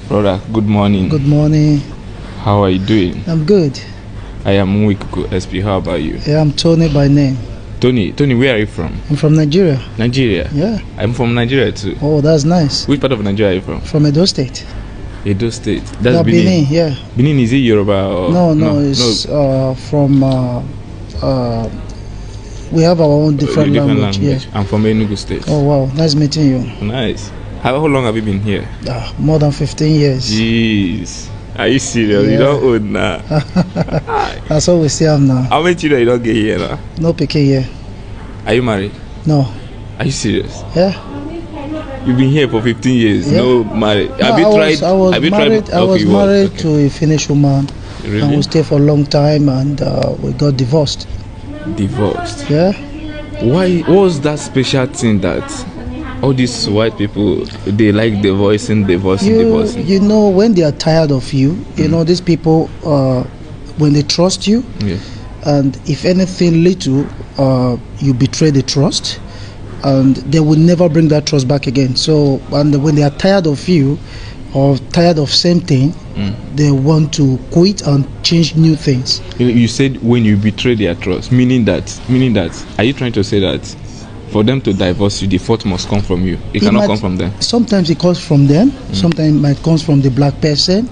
Brother, good morning. Good morning. How are you doing? I'm good. I am Mwikuku SP. How about you? Yeah, I'm Tony by name. Tony, where are you from? I'm from Nigeria. Nigeria? Yeah. I'm from Nigeria too. Oh, that's nice. Which part of Nigeria are you from? From Edo State. Edo State. That's No, Benin. yeah. Benin, is it Yoruba or? No, it's from we have our own different language. Yeah. I'm from Enugu State. Oh wow, nice meeting you. Nice. How long have you been here? More than 15 years. Jeez. Are you serious? Yeah. You don't own now. That's what we see now. How many children you don't get here now? No picking here. Are you married? No. Are you serious? Yeah. You've been here for 15 years. Yeah. No married. No, Have you tried? I was married to a Finnish woman. Really? And we stayed for a long time, and we got divorced. Divorced. Yeah. Why? What was that special thing that all these white people they like divorcing? You know, when they are tired of you, you know, these people, when they trust you, Yeah. and if anything little, you betray the trust, and they will never bring that trust back again. So, and when they are tired of you, or tired of same thing, they want to quit and change new things. You said when you betray their trust, meaning that, are you trying to say that for them to divorce you, the fault must come from you? It cannot come from them. Sometimes it comes from them. Sometimes it might come from the black person.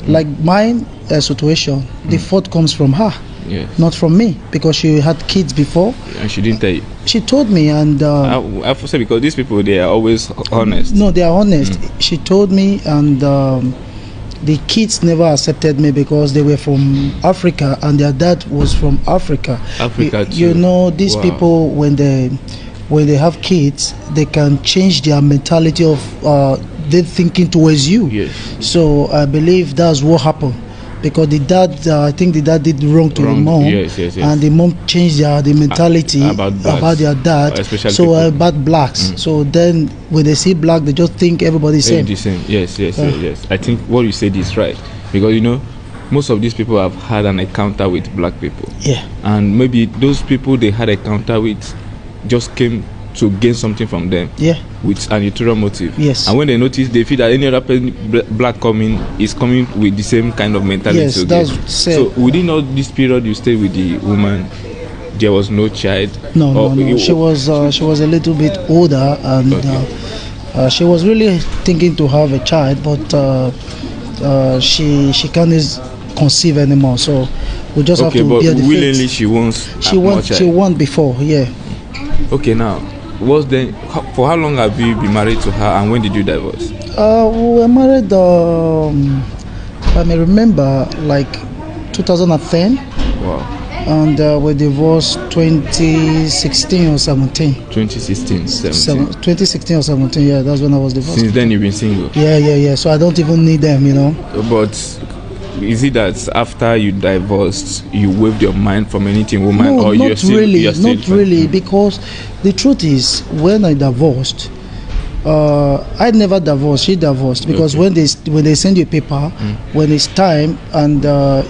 Like mine situation, the fault comes from her. Yes. Not from me, because she had kids before. And she didn't tell you. She told me, and I have to say, because these people, they are always honest. No, they are honest. She told me, and the kids never accepted me because they were from Africa, and their dad was from Africa. Africa too. You know, these people, when they have kids, they can change their mentality of their thinking towards you. Yes. So I believe that's what happened. Because the dad, I think the dad did wrong to the mom, yes. and the mom changed the mentality about their dad, so about blacks. So then when they see black, they just think everybody's same. The same. Yes. I think what you said is right, because you know, most of these people have had an encounter with black people. Yeah. And maybe those people they had encounter with just came to gain something from them. Yeah. With an ulterior motive. Yes. And when they notice, they feel that any other person, black coming is coming with the same kind of mentality. Yes, again. that's so within all this period you stayed with the woman, there was no child. No. She was a little bit older, and she was really thinking to have a child, but she can't conceive anymore. So we just have to bear the fate. Willingly she wants. She won before. Yeah. Okay, now. For how long have you been married to her, and when did you divorce? We were married, I may remember, like 2010. Wow. And we divorced 2016 or 17. 2016, 17. 2016 or 17, yeah, that's when I was divorced. Since then you've been single? Yeah. So I don't even need them, you know. But is it that after you divorced, you waived your mind from anything woman, no, or you're still not really, because the truth is, when I divorced, I never divorced. She divorced, because when they send you a paper, when it's time and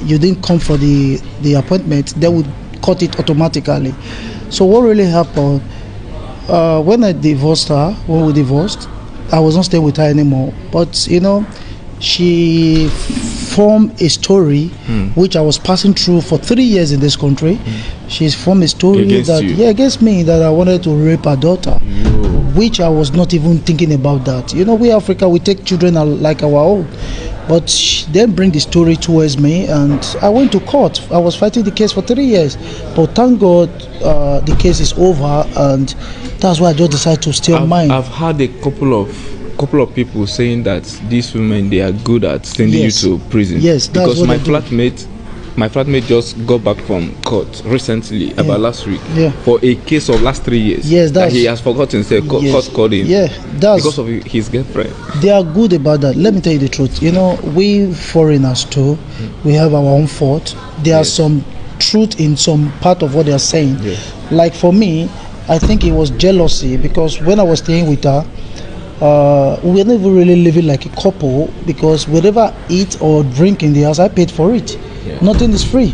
you didn't come for the appointment, they would cut it automatically. So what really happened when we divorced, I was not staying with her anymore. But you know, she formed a story which I was passing through for 3 years in this country. She's formed a story against me, that I wanted to rape her daughter, which I was not even thinking about that. You know, we Africa, we take children like our own. But she then bring the story towards me, and I went to court. I was fighting the case for 3 years, but thank God the case is over, and that's why I just decided to stay on mine. I've had a couple of people saying that these women, they are good at sending you to prison. Yes, that's because what my flatmate just got back from court recently, about last week, Yeah. for a case of last 3 years. Yes, that he has forgotten. Court called him. Yeah, that's because of his girlfriend. They are good about that. Let me tell you the truth. You know, we foreigners too, we have our own fault. There are some truth in some part of what they are saying. Like for me, I think it was jealousy, because when I was staying with her, we were never really living like a couple, because whatever I eat or drink in the house, I paid for it. Nothing is free.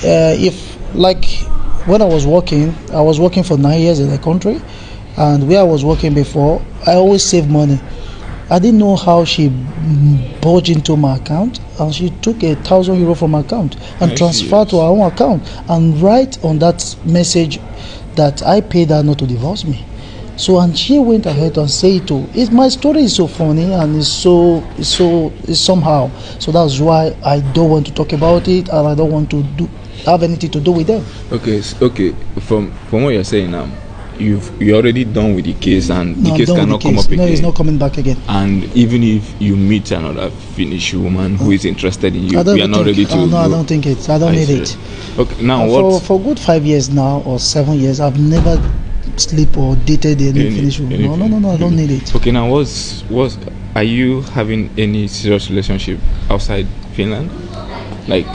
If like when I was working for 9 years in the country, and where I was working before, I always save money. I didn't know how she budged into my account, and she took €1,000 from my account and transferred to her own account, and write on that message that I paid her not to divorce me. So, and she went ahead and said my story is so funny, and it's somehow. So that's why I don't want to talk about it, and I don't want to have anything to do with them. Okay. From what you're saying now, you're already done with the case, and the case cannot come up again. No, it's not coming back again. And even if you meet another Finnish woman who is interested in you, we are not ready to. No, I don't think it. I don't need it. Okay, now for good 5 years now or 7 years, I've never sleep or dated any Finnish woman. No, I don't need it. Okay, now are you having any serious relationship outside Finland? Like,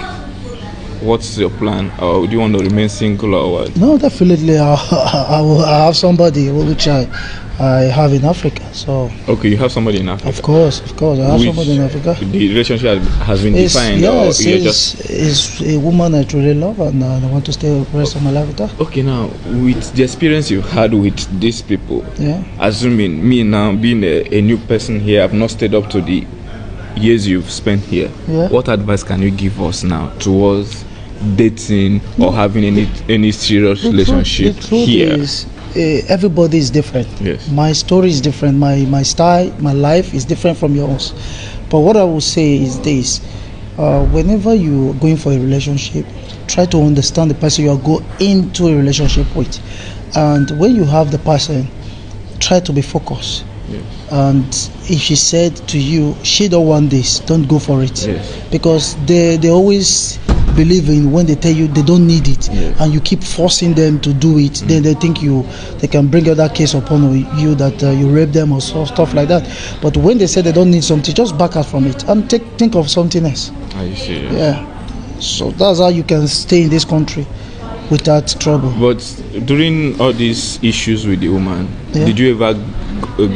what's your plan? Or do you want to remain single or what? No, definitely I have somebody which I have in Africa. So okay, you have somebody in Africa. Of course, I have somebody in Africa. The relationship has been defined. Yes, it's a woman I truly love, and I want to stay the rest of my life with her. Okay, now with the experience you've had with these people, assuming me now being a new person here, I've not stayed up to the years you've spent here. What advice can you give us now towards dating or having any serious relationship here? Everybody is different. Yes. My story is different. My style, my life is different from yours. But what I will say is this: whenever you are going for a relationship, try to understand the person you are going into a relationship with, and when you have the person, try to be focused. Yes. And if she said to you she don't want this, don't go for it. Yes. Because they always believe in when they tell you they don't need it, and you keep forcing them to do it, then they think they can bring other case upon you that you rape them or stuff like that. But when they say they don't need something, just back out from it and think of something else. I see. Yeah. So that's how you can stay in this country without trouble. But during all these issues with the woman, did you ever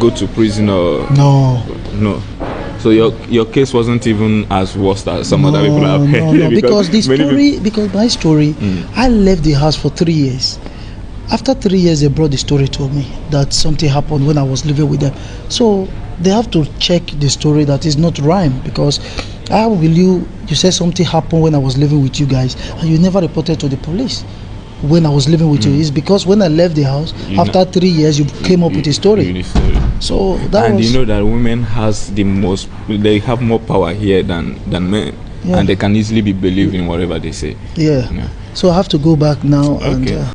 go to prison or no? So your case wasn't even as worse as some other people have heard. No, because my story, I left the house for 3 years. After 3 years, they brought the story to me that something happened when I was living with them. So they have to check the story that is not rhyme, because how will you say something happened when I was living with you guys and you never reported to the police when I was living with you? It's because when I left the house, after 3 years, you came up with a story. So you know that women they have more power here than men, and they can easily be believed in whatever they say. So I have to go back now. Okay. And